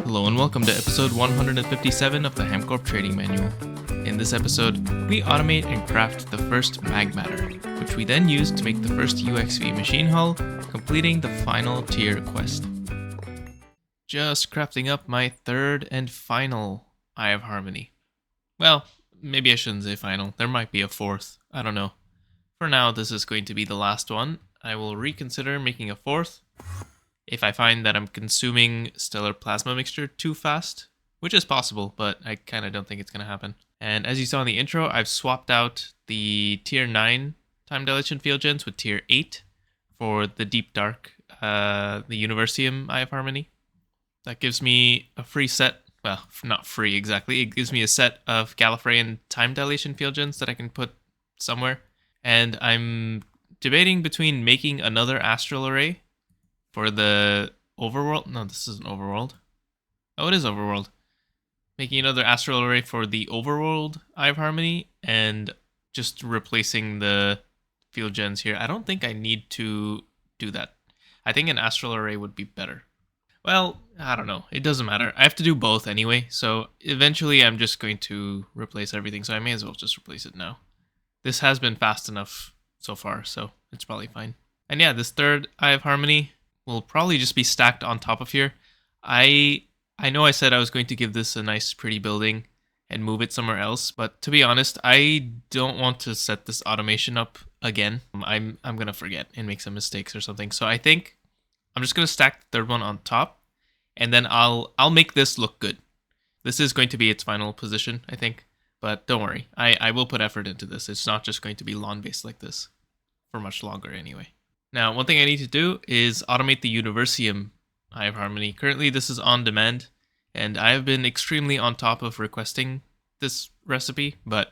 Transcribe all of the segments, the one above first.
Hello and welcome to episode 157 of the HamCorp Trading Manual. In this episode, we automate and craft the first Magmatter, which we then use to make the first UXV machine hull, completing the final tier quest. Just crafting up my third and final Eye of Harmony. Well, maybe I shouldn't say final, there might be a fourth, I don't know. For now, this is going to be the last one. I will reconsider making a fourth if I find that I'm consuming stellar plasma mixture too fast, which is possible, but I kind of don't think it's going to happen. And as you saw in the intro, I've swapped out the tier 9 time dilation field gens with tier 8 for the deep dark, the Universium Eye of Harmony. That gives me a free set, well, not free exactly, it gives me a set of Gallifreyan time dilation field gens that I can put somewhere. And I'm debating between making another astral array for the overworld. No, this isn't overworld. Oh, it is overworld. Making another astral array for the overworld Eye of Harmony and just replacing the field gens here. I don't think I need to do that. I think an astral array would be better. Well, I don't know. It doesn't matter. I have to do both anyway, so eventually I'm just going to replace everything, so I may as well just replace it now. This has been fast enough so far, so it's probably fine. And yeah, this third Eye of Harmony will probably just be stacked on top of here. I know I said I was going to give this a nice pretty building and move it somewhere else, but to be honest, I don't want to set this automation up again. I'm gonna forget and make some mistakes or something. So I think I'm just gonna stack the third one on top, and then I'll make this look good. This is going to be its final position, I think. But don't worry, I will put effort into this. It's not just going to be lawn-based like this for much longer anyway. Now, one thing I need to do is automate the Universium Eye of Harmony. Currently, this is on demand, and I have been extremely on top of requesting this recipe, but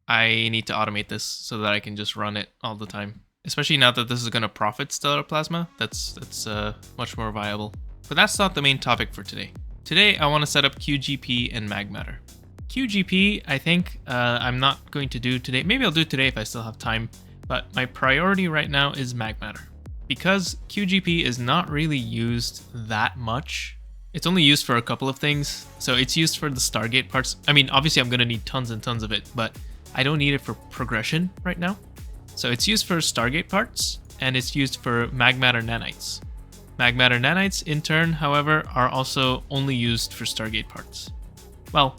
I need to automate this so that I can just run it all the time. Especially now that this is going to profit stellar plasma, that's much more viable. But that's not the main topic for today. Today, I want to set up QGP and Magmatter. QGP, I think I'm not going to do today. Maybe I'll do it today if I still have time. But my priority right now is Magmatter. Because QGP is not really used that much. It's only used for a couple of things. So it's used for the Stargate parts. I mean, obviously I'm going to need tons and tons of it, but I don't need it for progression right now. So it's used for Stargate parts, and it's used for Magmatter nanites. Magmatter nanites, in turn, however, are also only used for Stargate parts. Well,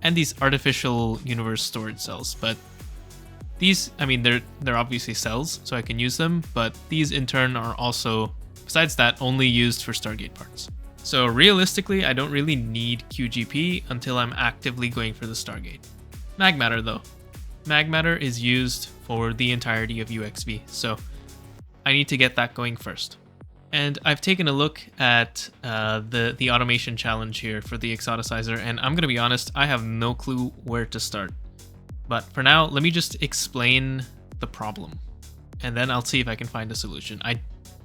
and these artificial universe storage cells, but these, I mean, they're obviously cells, so I can use them, but these in turn are also, besides that, only used for Stargate parts. So realistically, I don't really need QGP until I'm actively going for the Stargate. Magmatter though. Magmatter is used for the entirety of UXV, so I need to get that going first. And I've taken a look at the automation challenge here for the exoticizer, and I'm going to be honest, I have no clue where to start. But for now, let me just explain the problem, and then I'll see if I can find a solution. I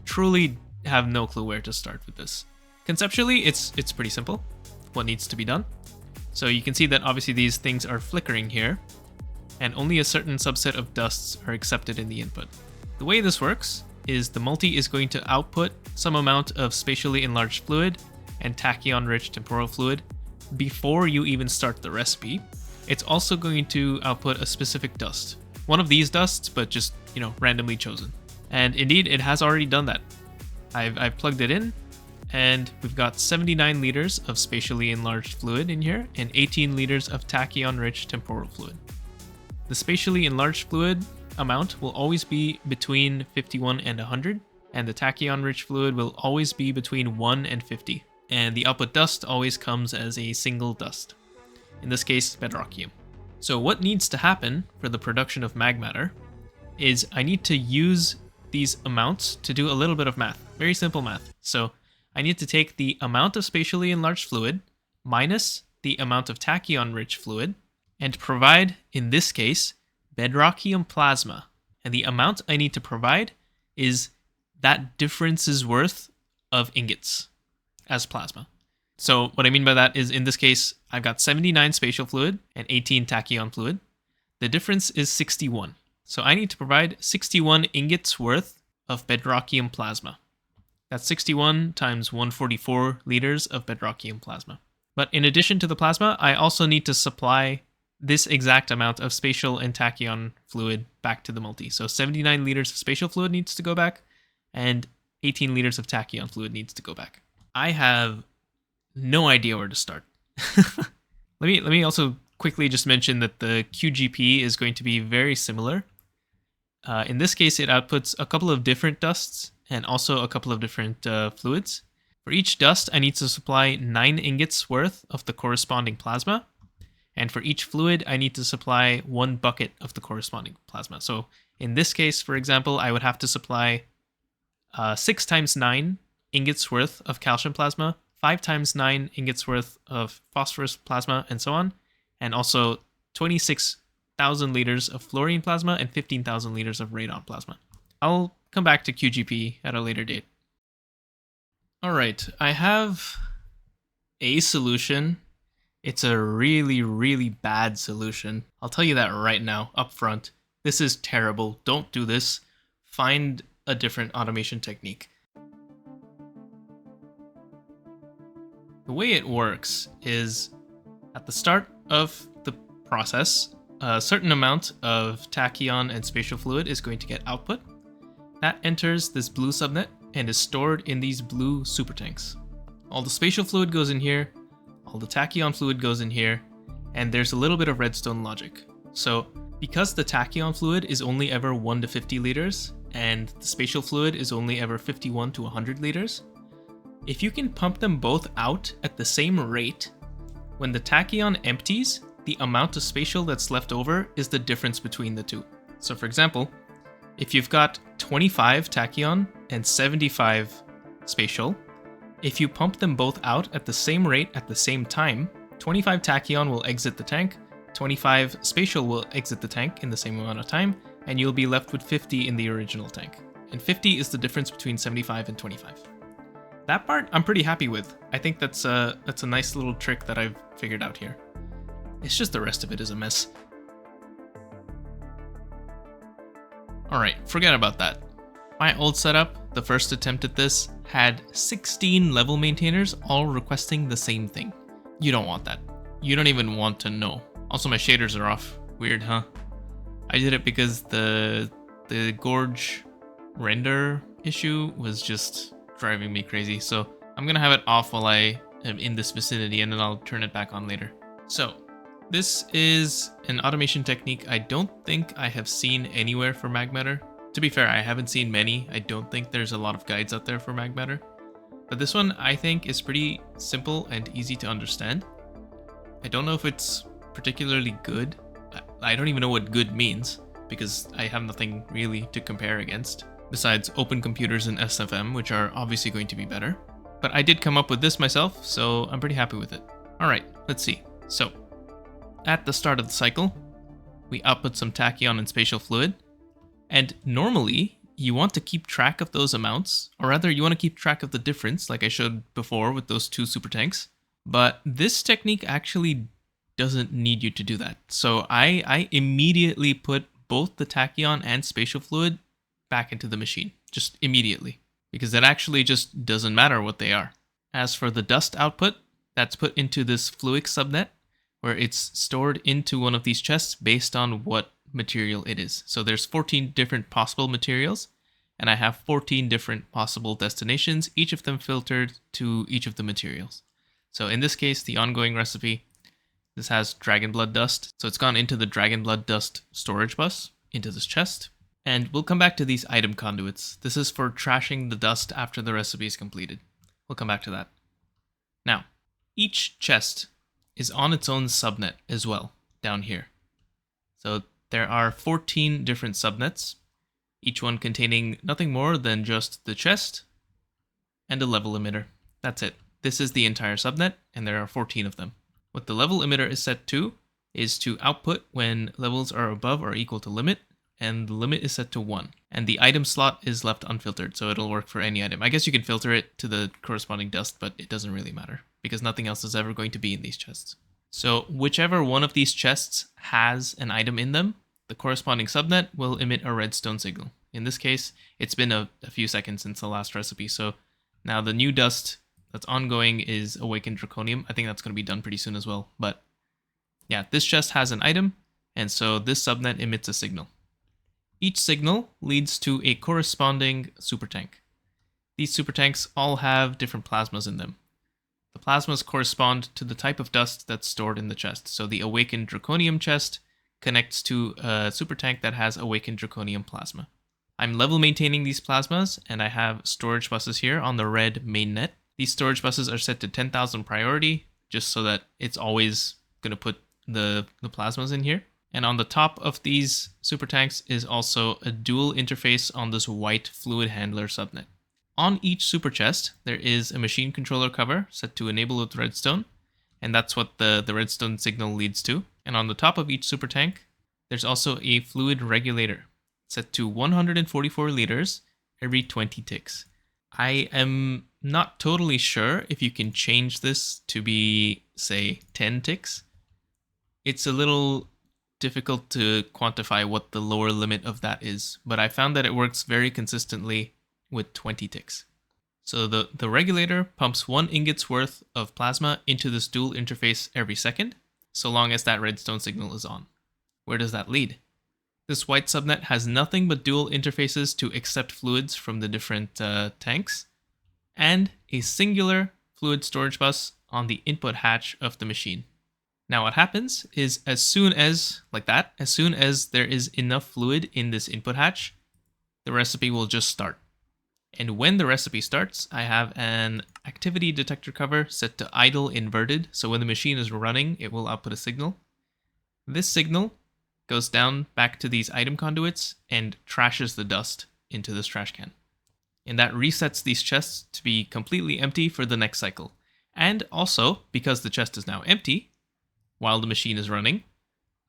truly have no clue where to start with this. Conceptually, it's pretty simple, what needs to be done. So you can see that obviously these things are flickering here, and only a certain subset of dusts are accepted in the input. The way this works is the multi is going to output some amount of spatially enlarged fluid and tachyon-rich temporal fluid before you even start the recipe. It's also going to output a specific dust. One of these dusts, but just, randomly chosen. And indeed, it has already done that. I've plugged it in, and we've got 79 liters of spatially enlarged fluid in here, and 18 liters of tachyon-rich temporal fluid. The spatially enlarged fluid amount will always be between 51 and 100, and the tachyon-rich fluid will always be between 1 and 50. And the output dust always comes as a single dust. In this case, bedrockium. So what needs to happen for the production of Magmatter is I need to use these amounts to do a little bit of math. Very simple math. So I need to take the amount of spatially enlarged fluid minus the amount of tachyon-rich fluid and provide, in this case, bedrockium plasma. And the amount I need to provide is that difference's worth of ingots as plasma. So what I mean by that is, in this case, I've got 79 spatial fluid and 18 tachyon fluid. The difference is 61. So I need to provide 61 ingots worth of bedrockium plasma. That's 61 times 144 liters of bedrockium plasma. But in addition to the plasma, I also need to supply this exact amount of spatial and tachyon fluid back to the multi. So 79 liters of spatial fluid needs to go back, and 18 liters of tachyon fluid needs to go back. I have no idea where to start. Let me also quickly just mention that the QGP is going to be very similar. In this case, it outputs a couple of different dusts and also a couple of different fluids. For each dust, I need to supply 9 ingots worth of the corresponding plasma. And for each fluid, I need to supply 1 bucket of the corresponding plasma. So in this case, for example, I would have to supply 6 times 9 ingots worth of calcium plasma, 5 times 9 ingots worth of phosphorus plasma, and so on. And also 26,000 liters of fluorine plasma and 15,000 liters of radon plasma. I'll come back to QGP at a later date. All right, I have a solution. It's a really, really bad solution. I'll tell you that right now, up front. This is terrible. Don't do this. Find a different automation technique. The way it works is at the start of the process, a certain amount of tachyon and spatial fluid is going to get output. That enters this blue subnet and is stored in these blue super tanks. All the spatial fluid goes in here, all the tachyon fluid goes in here, and there's a little bit of redstone logic. So because the tachyon fluid is only ever 1 to 50 liters, and the spatial fluid is only ever 51 to 100 liters, if you can pump them both out at the same rate, when the tachyon empties, the amount of spatial that's left over is the difference between the two. So for example, if you've got 25 tachyon and 75 spatial, if you pump them both out at the same rate at the same time, 25 tachyon will exit the tank, 25 spatial will exit the tank in the same amount of time, and you'll be left with 50 in the original tank. And 50 is the difference between 75 and 25. That part I'm pretty happy with. I think that's a nice little trick that I've figured out here. It's just the rest of it is a mess. Alright, forget about that. My old setup, the first attempt at this, had 16 level maintainers all requesting the same thing. You don't want that. You don't even want to know. Also, my shaders are off. Weird, huh? I did it because the gorge render issue was just driving me crazy. So I'm gonna have it off while I am in this vicinity, and then I'll turn it back on later. So this is an automation technique I don't think I have seen anywhere for Magmatter. To be fair, I haven't seen many. I don't think there's a lot of guides out there for Magmatter. But this one I think is pretty simple and easy to understand. I don't know if it's particularly good. I don't even know what good means, because I have nothing really to compare against, besides open computers and SFM, which are obviously going to be better. But I did come up with this myself, so I'm pretty happy with it. Alright, let's see. So, at the start of the cycle, we output some tachyon and spatial fluid, and normally you want to keep track of those amounts, or rather you want to keep track of the difference, like I showed before with those 2 super tanks. But this technique actually doesn't need you to do that. So I immediately put both the tachyon and spatial fluid back into the machine, just immediately, because it actually just doesn't matter what they are. As for the dust output, that's put into this fluic subnet, where it's stored into one of these chests based on what material it is. So there's 14 different possible materials, and I have 14 different possible destinations, each of them filtered to each of the materials. So in this case, the ongoing recipe, this has dragon blood dust. So it's gone into the dragon blood dust storage bus, into this chest. And we'll come back to these item conduits. This is for trashing the dust after the recipe is completed. We'll come back to that. Now, each chest is on its own subnet as well, down here. So there are 14 different subnets, each one containing nothing more than just the chest and a level emitter. That's it. This is the entire subnet, and there are 14 of them. What the level emitter is set to is to output when levels are above or equal to limit, and the limit is set to 1. And the item slot is left unfiltered, so it'll work for any item. I guess you can filter it to the corresponding dust, but it doesn't really matter, because nothing else is ever going to be in these chests. So whichever one of these chests has an item in them, the corresponding subnet will emit a redstone signal. In this case, it's been a few seconds since the last recipe, so Now the new dust that's ongoing is Awakened Draconium. I think that's going to be done pretty soon as well. But yeah, this chest has an item, and so this subnet emits a signal. Each signal leads to a corresponding super tank. These super tanks all have different plasmas in them. The plasmas correspond to the type of dust that's stored in the chest. So the Awakened Draconium chest connects to a super tank that has Awakened Draconium plasma. I'm level maintaining these plasmas, and I have storage buses here on the red mainnet. These storage buses are set to 10,000 priority, just so that it's always going to put the plasmas in here. And on the top of these super tanks is also a dual interface on this white fluid handler subnet. On each super chest, there is a machine controller cover set to enable with redstone, and that's what the redstone signal leads to. And on the top of each super tank, there's also a fluid regulator set to 144 liters every 20 ticks. I am not totally sure if you can change this to be, say, 10 ticks. It's a little difficult to quantify what the lower limit of that is, but I found that it works very consistently with 20 ticks. So the regulator pumps 1 ingot's worth of plasma into this dual interface every second, so long as that redstone signal is on. Where does that lead? This white subnet has nothing but dual interfaces to accept fluids from the different tanks, and a singular fluid storage bus on the input hatch of the machine. Now what happens is as soon as there is enough fluid in this input hatch, the recipe will just start. And when the recipe starts, I have an activity detector cover set to idle inverted, so when the machine is running, it will output a signal. This signal goes down back to these item conduits and trashes the dust into this trash can. And that resets these chests to be completely empty for the next cycle. And also, because the chest is now empty, while the machine is running,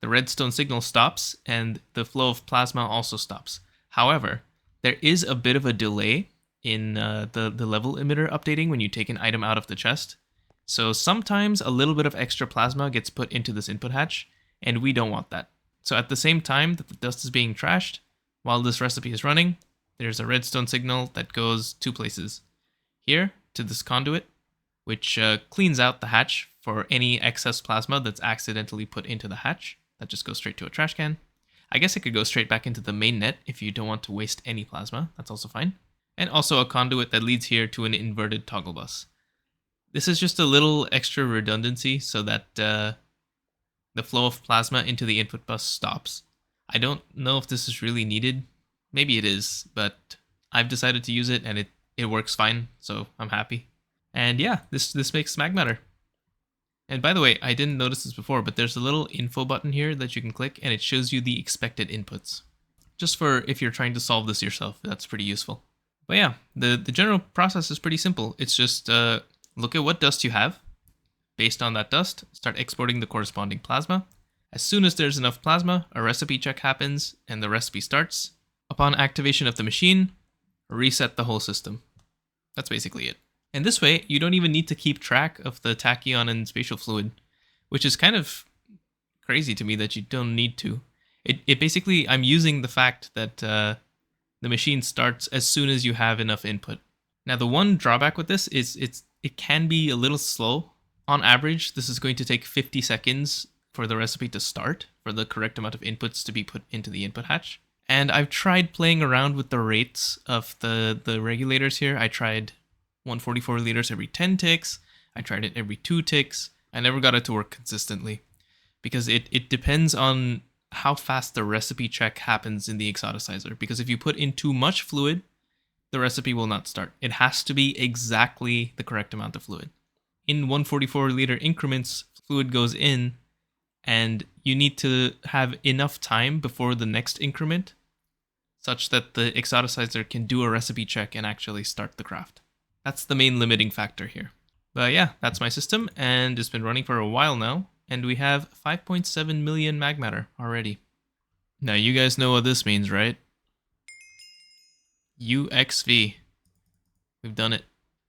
the redstone signal stops and the flow of plasma also stops. However, there is a bit of a delay in the level emitter updating when you take an item out of the chest. So sometimes a little bit of extra plasma gets put into this input hatch, and we don't want that. So at the same time that the dust is being trashed, while this recipe is running, there's a redstone signal that goes 2 places. Here, to this conduit, which cleans out the hatch for any excess plasma that's accidentally put into the hatch. That just goes straight to a trash can. I guess it could go straight back into the main net if you don't want to waste any plasma. That's also fine. And also a conduit that leads here to an inverted toggle bus. This is just a little extra redundancy so that the flow of plasma into the input bus stops. I don't know if this is really needed. Maybe it is, but I've decided to use it and it works fine, so I'm happy. And yeah, this makes Magmatter. And by the way, I didn't notice this before, but there's a little info button here that you can click and it shows you the expected inputs. Just for if you're trying to solve this yourself, that's pretty useful. But yeah, the general process is pretty simple. It's just look at what dust you have. Based on that dust, start exporting the corresponding plasma. As soon as there's enough plasma, a recipe check happens and the recipe starts. Upon activation of the machine, reset the whole system. That's basically it. And this way, you don't even need to keep track of the tachyon and spatial fluid, which is kind of crazy to me that you don't need to. It basically, I'm using the fact that the machine starts as soon as you have enough input. Now, the one drawback with this is it can be a little slow. On average, this is going to take 50 seconds for the recipe to start, for the correct amount of inputs to be put into the input hatch. And I've tried playing around with the rates of the regulators here. I tried 144 liters every 10 ticks. I tried it every 2 ticks. I never got it to work consistently because it depends on how fast the recipe check happens in the exoticizer. Because if you put in too much fluid, the recipe will not start. It has to be exactly the correct amount of fluid. In 144 liter increments, fluid goes in, and you need to have enough time before the next increment such that the exoticizer can do a recipe check and actually start the craft. That's the main limiting factor here. But yeah, that's my system, and it's been running for a while now, and we have 5.7 million Magmatter already. Now you guys know what this means, right? UXV. We've done it.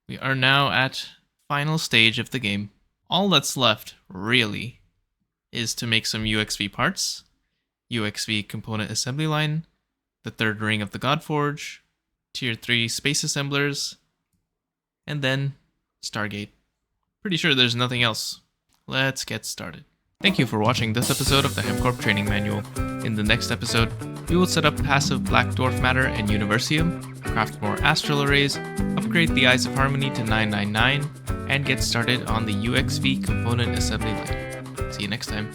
We are now at final stage of the game. All that's left, really, is to make some UXV parts, UXV component assembly line, the third ring of the Godforge, tier 3 space assemblers, and then Stargate. Pretty sure there's nothing else. Let's get started. Thank you for watching this episode of the HamCorp Training Manual. In the next episode, we will set up passive black dwarf matter and Universium, craft more astral arrays, upgrade the Eyes of Harmony to 999, and get started on the UXV component assembly line. See you next time.